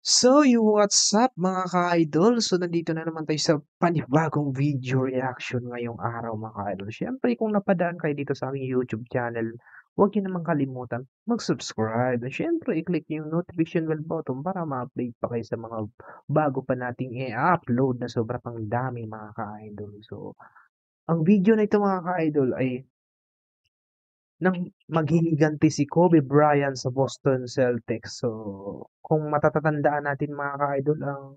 What's up mga ka-idol? Nandito na naman tayo sa panibagong video reaction ngayong araw mga ka-idol. Siyempre kung napadaan kayo dito sa aming YouTube channel, huwag niyo naman kalimutan mag-subscribe. At siyempre i-click yung notification bell button para ma-update pa kayo sa mga bago pa nating i-upload na sobra pang dami mga ka-idol. Ang video na ito mga ka-idol ay nang maghihiganti si Kobe Bryant sa Boston Celtics. Kung matatandaan natin mga ka-idol, ang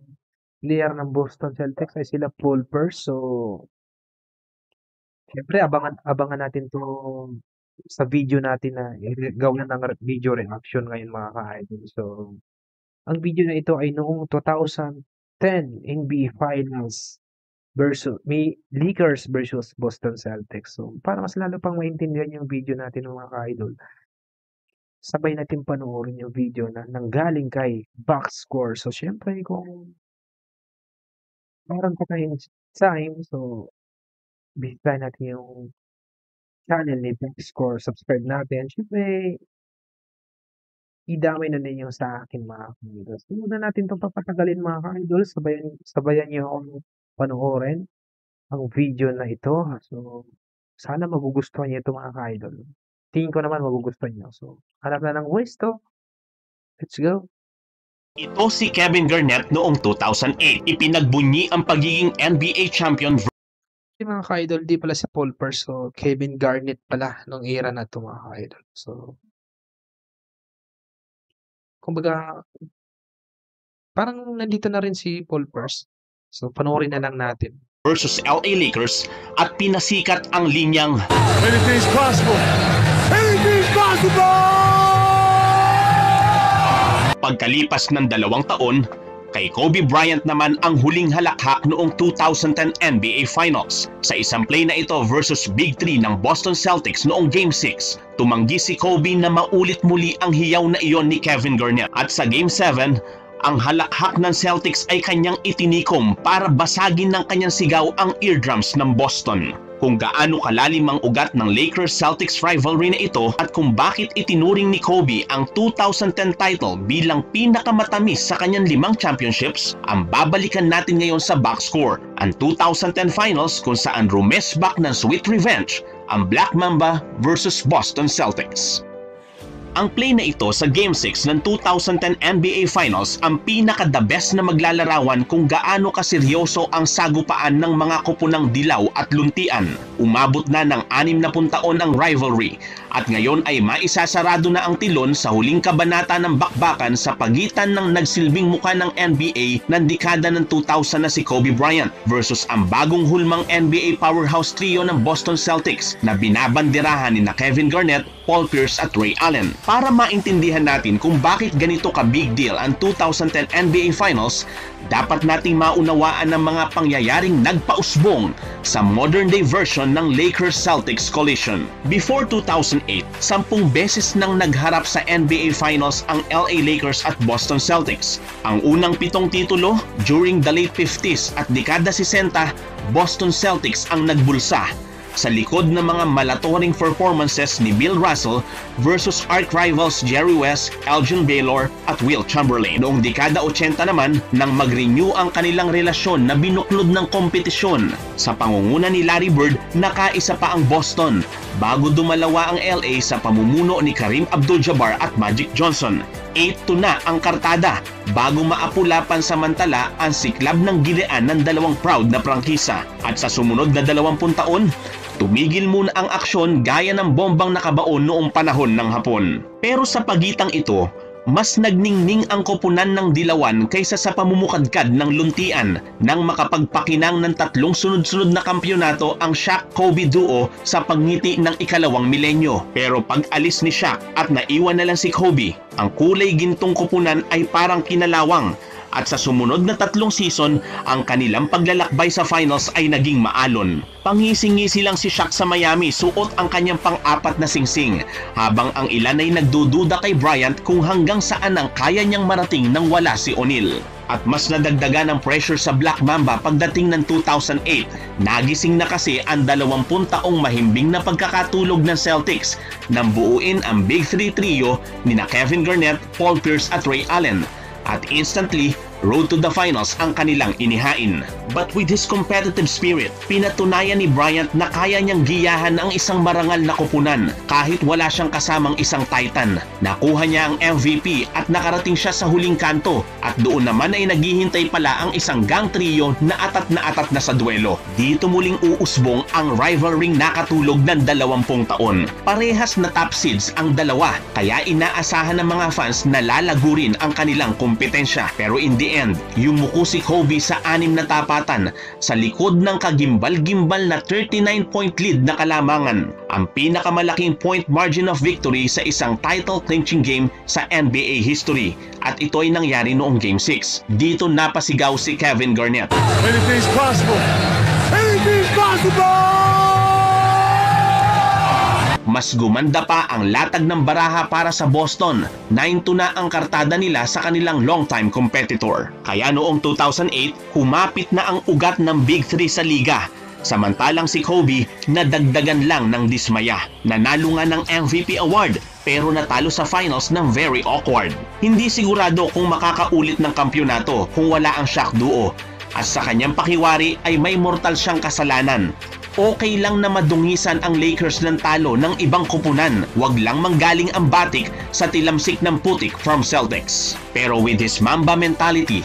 player ng Boston Celtics ay sila Paul Pierce. Siyempre, abangan natin to sa video natin na gawin ng video reaction ngayon mga ka-idol. Ang video na ito ay noong 2010 NBA Finals may Lakers versus Boston Celtics. Para mas lalo pang maintindihan yung video natin mga ka-idol, sabay natin panoorin yung video na nanggaling kay Box Score. Syempre kung meron pa kayong time, bisitahin natin yung channel ni Box Score, subscribe natin. Syempre, idamay na ninyo sa akin mga ka-idol. Huwag na natin itong papatagalin mga ka-idol. Sabayan niyo akong panoorin ang video na ito. Sana magugustuhan niyo ito mga ka-idol. Tingin ko naman magugustuhan niyo. Hanap na ng waste. Let's go. Ito si Kevin Garnett noong 2008. Ipinagbunyi ang pagiging NBA champion. Mga ka-idol, di pala si Paul Pierce. Kevin Garnett pala nung era na ito mga ka-idol. Kumbaga, parang nandito na rin si Paul Pierce. Panoorin na lang natin. Versus LA Lakers at pinasikat ang linyang Anything's possible! Anything's possible! Pagkalipas ng 2 taon, kay Kobe Bryant naman ang huling halakhak noong 2010 NBA Finals. Sa isang play na ito versus Big 3 ng Boston Celtics noong Game 6, tumanggi si Kobe na maulit muli ang hiyaw na iyon ni Kevin Garnett. At sa Game 7, ang halakhak ng Celtics ay kanyang itinikom para basagin ng kanyang sigaw ang eardrums ng Boston. Kung gaano kalalim ang ugat ng Lakers-Celtics rivalry na ito at kung bakit itinuring ni Kobe ang 2010 title bilang pinakamatamis sa kanyang 5 championships, ang babalikan natin ngayon sa Box Score, ang 2010 Finals kung saan rumesbak ng sweet revenge ang Black Mamba versus Boston Celtics. Ang play na ito sa Game 6 ng 2010 NBA Finals ang pinaka-the best na maglalarawan kung gaano kaseryoso ang sagupaan ng mga koponang dilaw at luntian. Umabot na ng 60 taon ang rivalry at ngayon ay maisasarado na ang tilon sa huling kabanata ng bakbakan sa pagitan ng nagsilbing muka ng NBA ng dekada ng 2000 na si Kobe Bryant versus ang bagong hulmang NBA powerhouse trio ng Boston Celtics na binabanderahan ni Kevin Garnett, Paul Pierce at Ray Allen. Para maintindihan natin kung bakit ganito ka-big deal ang 2010 NBA Finals, dapat nating maunawaan ang mga pangyayaring nagpausbong sa modern-day version ng Lakers-Celtics collision. Before 2008, 10 beses nang nagharap sa NBA Finals ang LA Lakers at Boston Celtics. Ang unang 7 titulo during the late 50s at dekada 60, Boston Celtics ang nagbulsa sa likod ng mga malatoring performances ni Bill Russell versus arch-rivals Jerry West, Elgin Baylor at Wilt Chamberlain. Noong dekada 80 naman, nang mag-renew ang kanilang relasyon na binuklod ng kompetisyon. Sa pangunguna ni Larry Bird, nakaisa pa ang Boston bago dumalawa ang LA sa pamumuno ni Kareem Abdul-Jabbar at Magic Johnson. 8-2 na ang kartada bago maapula pansamantala ang siklab ng gilean ng dalawang proud na prangkisa. At sa sumunod na 20 taon, tumigil muna ang aksyon gaya ng bombang nakabaon noong panahon ng Hapon. Pero sa pagitang ito, mas nagningning ang koponan ng dilawan kaysa sa pamumukadkad ng luntian nang makapagpakinang ng 3 sunod-sunod na kampyonato ang Shaq-Kobe duo sa pagngiti ng ikalawang milenyo. Pero pag-alis ni Shaq at naiwan na lang si Kobe, ang kulay gintong koponan ay parang kinalawang. At sa sumunod na 3 season, ang kanilang paglalakbay sa finals ay naging maalon. Pangisi-ngisi lang si Shaq sa Miami, suot ang kanyang pang-4 na singsing, habang ang ilan ay nagdududa kay Bryant kung hanggang saan ang kaya niyang marating nang wala si O'Neal. At mas nadagdagan ang pressure sa Black Mamba pagdating ng 2008. Nagising na kasi ang 20 taong mahimbing na pagkakatulog ng Celtics nang buuin ang Big 3 trio ni Kevin Garnett, Paul Pierce at Ray Allen. at instantly road to the finals ang kanilang inihain. But with his competitive spirit, pinatunayan ni Bryant na kaya niyang giyahan ang isang marangal na koponan kahit wala siyang kasamang isang titan. Nakuha niya ang MVP at nakarating siya sa huling kanto, at doon naman ay naghihintay pala ang isang gang trio na atat na sa duelo. Dito muling uusbong ang rivalry nakatulog ng 20 taon. Parehas na top seeds ang dalawa, kaya inaasahan ng mga fans na lalago rin ang kanilang kompetensya. Pero in the end, yumuko si Kobe sa 6 na tapatan sa likod ng kagimbal-gimbal na 39-point lead na kalamangan, ang pinakamalaking point margin of victory sa isang title-clinching game sa NBA history. At ito ay nangyari noong Game 6. Dito napasigaw si Kevin Garnett. Anything's possible! Anything's possible! Mas gumanda pa ang latag ng baraha para sa Boston. 9-2 na ang kartada nila sa kanilang longtime competitor. Kaya noong 2008, humapit na ang ugat ng Big 3 sa liga. Samantalang si Kobe, nadagdagan lang ng dismaya. Nanalo nga ng MVP award, pero natalo sa finals ng very awkward. Hindi sigurado kung makakaulit ng kampyonato kung wala ang Shaq duo. At sa kanyang pakiwari ay may mortal siyang kasalanan. Okay lang na madungisan ang Lakers ng talo ng ibang koponan, wag lang manggaling ang batik sa tilamsik ng putik from Celtics. Pero with his Mamba mentality,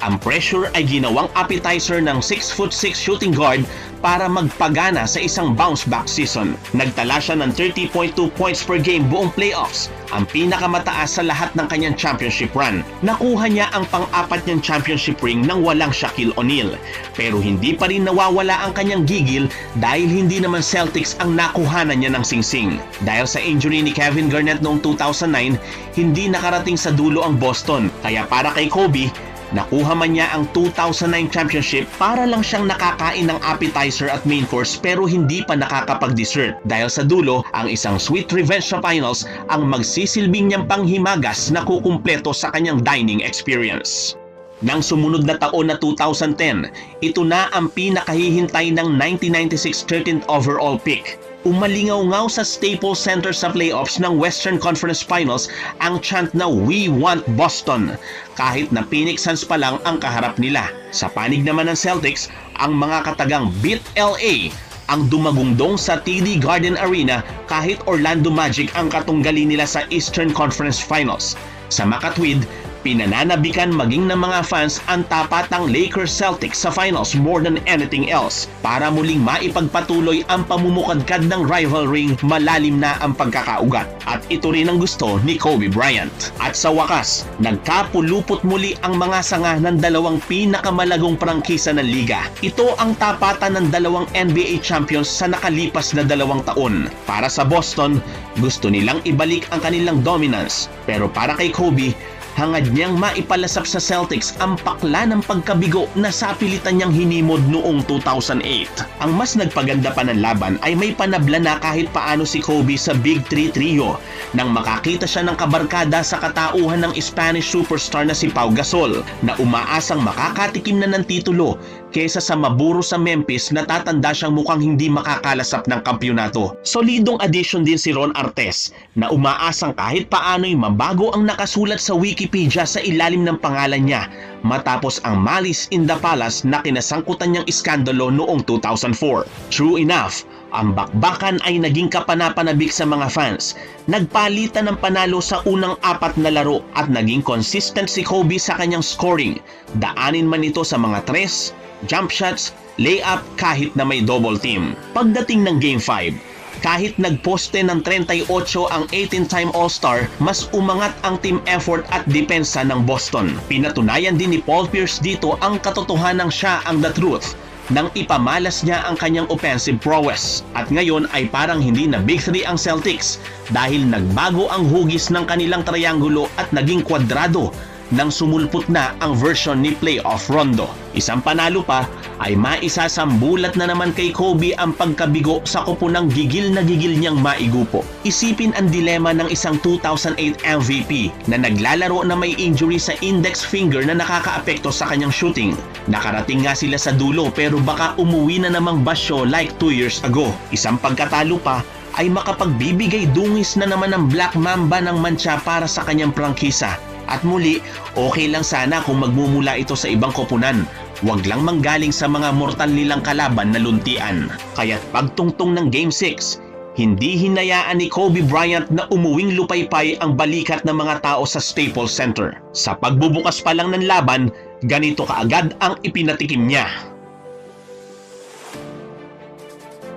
ang pressure ay ginawang appetizer ng 6'6" shooting guard para magpagana sa isang bounce-back season. Nagtala siya ng 30.2 points per game buong playoffs, ang pinakamataas sa lahat ng kanyang championship run. Nakuha niya ang pang-4 niyang championship ring nang walang Shaquille O'Neal. Pero hindi pa rin nawawala ang kanyang gigil dahil hindi naman Celtics ang nakuhanan niya ng singsing. Dahil sa injury ni Kevin Garnett noong 2009, hindi nakarating sa dulo ang Boston. Kaya para kay Kobe, nakuha man niya ang 2009 championship, para lang siyang nakakain ng appetizer at main course pero hindi pa nakakapag-dessert. Dahil sa dulo, ang isang sweet revenge sa finals ang magsisilbing niyang panghimagas na kukumpleto sa kanyang dining experience. Nang sumunod na taon na 2010, ito na ang pinakahihintay ng 1996 13th overall pick. Umalingaw-ngaw sa Staples Center sa playoffs ng Western Conference Finals ang chant na "We want Boston", kahit na Phoenix Suns pa lang ang kaharap nila. Sa panig naman ng Celtics, ang mga katagang "Beat LA" ang dumagungdong sa TD Garden Arena kahit Orlando Magic ang katunggali nila sa Eastern Conference Finals. Sa makatwid, pinananabikan maging ng mga fans ang tapatang Lakers-Celtics sa finals more than anything else, para muling maipagpatuloy ang pamumukadkad ng rivalry, malalim na ang pagkakaugat. At ito rin ang gusto ni Kobe Bryant. At sa wakas, nagkapulupot muli ang mga sanga ng dalawang pinakamalagong prangkisa ng liga. Ito ang tapatan ng dalawang NBA champions sa nakalipas na 2 taon. Para sa Boston, gusto nilang ibalik ang kanilang dominance. Pero para kay Kobe, hangad niyang maipalasap sa Celtics ang pakla ng pagkabigo na sapilitan niyang hinimod noong 2008. Ang mas nagpaganda pa ng laban ay may panabla na kahit paano si Kobe sa Big 3 trio nang makakita siya ng kabarkada sa katauhan ng Spanish superstar na si Pau Gasol, na umaasang makakatikim na ng titulo kesa sa maburo sa Memphis na tatanda siyang mukhang hindi makakalasap ng kampyonato. Solidong addition din si Ron Artest, na umaasang kahit paano'y mabago ang nakasulat sa Wikipedia sa ilalim ng pangalan niya matapos ang Malice in the Palace na kinasangkutan niyang iskandalo noong 2004. True enough, ang bakbakan ay naging kapanapanabik sa mga fans. Nagpalitan ng panalo sa unang 4 na laro at naging consistent si Kobe sa kanyang scoring. Daanin man ito sa mga tres, jump shots, layup kahit na may double team. Pagdating ng Game 5, kahit nagposte ng 38 ang 18-time All-Star, mas umangat ang team effort at depensa ng Boston. Pinatunayan din ni Paul Pierce dito ang katotohanang siya ang the truth nang ipamalas niya ang kanyang offensive prowess. At ngayon ay parang hindi na Big 3 ang Celtics dahil nagbago ang hugis ng kanilang triangulo at naging kwadrado nang sumulpot na ang version ni Playoff Rondo. Isang panalo pa ay maisasambulat na naman kay Kobe ang pagkabigo sa koponang gigil na gigil niyang maigupo. Isipin ang dilema ng isang 2008 MVP na naglalaro na may injury sa index finger na nakakaapekto sa kanyang shooting. Nakarating nga sila sa dulo pero baka umuwi na namang basyo like 2 years ago. Isang pagkatalo pa ay makapagbibigay dungis na naman ng Black Mamba ng mantsa para sa kanyang prangkisa. At muli, okay lang sana kung magmumula ito sa ibang koponan. Huwag lang manggaling sa mga mortal nilang kalaban na luntian. Kaya't pagtungtong ng Game 6, hindi hinayaan ni Kobe Bryant na umuwing lupaypay ang balikat ng mga tao sa Staples Center. Sa pagbubukas pa lang ng laban, ganito kaagad ang ipinatikim niya.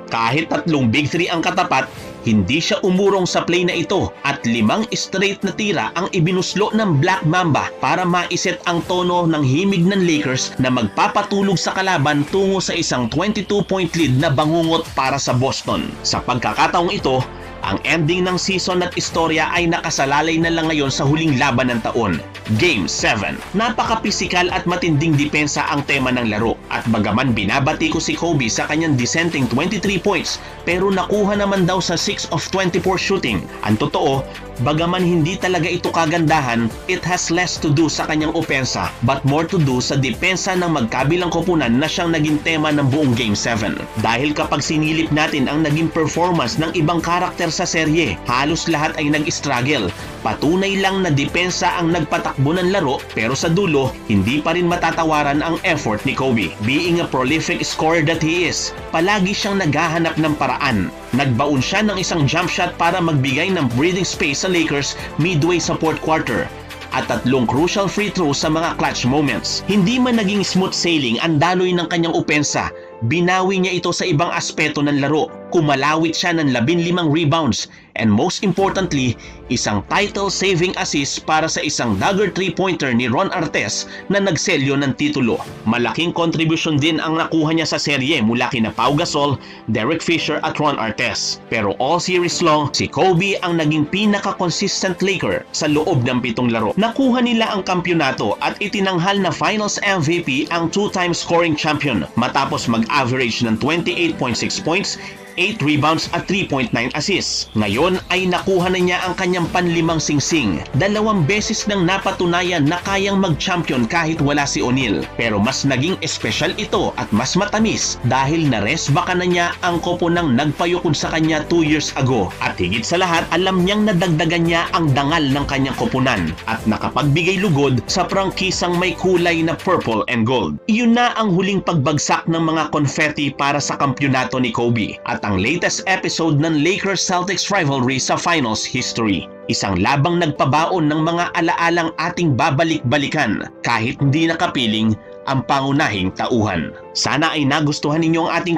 Kahit 3 Big 3 ang katapat, hindi siya umurong sa play na ito at 5 straight na tira ang ibinuslo ng Black Mamba para maiset ang tono ng himig ng Lakers na magpapatulog sa kalaban tungo sa isang 22-point lead na bangungot para sa Boston. Sa pagkakataong ito, ang ending ng season at istorya ay nakasalalay na lang ngayon sa huling laban ng taon, Game 7. Napaka-pisikal at matinding depensa ang tema ng laro at bagaman binabati ko si Kobe sa kanyang dissenting 23 points pero nakuha naman daw sa 6 of 24 shooting. Ang totoo, bagaman hindi talaga ito kagandahan, it has less to do sa kanyang opensa but more to do sa depensa ng magkabilang koponan na siyang naging tema ng buong Game 7. Dahil kapag sinilip natin ang naging performance ng ibang karakter sa serye, halos lahat ay nag-struggle. Patunay lang na depensa ang nagpatakbo ng laro pero sa dulo, hindi pa rin matatawaran ang effort ni Kobe. Being a prolific scorer that he is, palagi siyang naghahanap ng paraan. Nagbaon siya ng isang jump shot para magbigay ng breathing space sa Lakers midway sa fourth quarter at 3 crucial free throws sa mga clutch moments. Hindi man naging smooth sailing ang daloy ng kanyang opensa, binawi niya ito sa ibang aspeto ng laro. Kumalawit siya ng 15 rebounds and most importantly, isang title-saving assist para sa isang dagger 3-pointer ni Ron Artest na nagselyo ng titulo. Malaking kontribusyon din ang nakuha niya sa serye mula kina Pau Gasol, Derek Fisher at Ron Artest. Pero all series long, si Kobe ang naging pinaka-consistent Laker sa loob ng 7 laro. Nakuha nila ang kampyonato at itinanghal na Finals MVP ang 2-time scoring champion matapos mag-average ng 28.6 points, 8 rebounds at 3.9 assists. Ngayon ay nakuha na niya ang kanyang panlimang singsing. 2 beses nang napatunayan na kayang mag-champion kahit wala si O'Neal. Pero mas naging espesyal ito at mas matamis dahil naresbaka na niya ang koponang nagpayukod sa kanya 2 years ago. At higit sa lahat, alam niyang nadagdagan niya ang dangal ng kanyang koponan at nakapagbigay lugod sa prangkisang may kulay na purple and gold. Iyon na ang huling pagbagsak ng mga confetti para sa kampyonato ni Kobe at ang latest episode ng Lakers-Celtics rivalry sa finals history. Isang labang nagpabaon ng mga alaalang ating babalik-balikan kahit hindi nakapiling ang pangunahing tauhan. Sana ay nagustuhan ninyo ang ating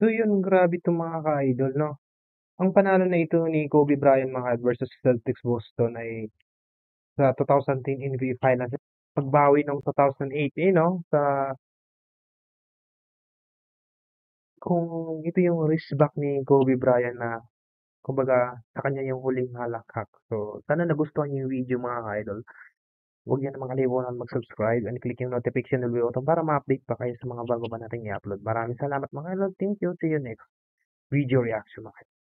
So yun, grabe itong mga ka-idol, no? Ang panalo na ito ni Kobe Bryant mga versus Celtics Boston ay sa 2010 NBA Finals. Pagbawi ng 2008, no? Kung ito yung wrist back ni Kobe Bryant na kumbaga sa kanya yung huling halakhak. So, sana nagustuhan niyo yung video mga ka-idol. Huwag niyo naman kalimutan mag-subscribe and click yung notification bell button para ma-update pa kayo sa mga bago pa nating i-upload. Maraming salamat mga idol. Thank you. See you next video reaction mga idol.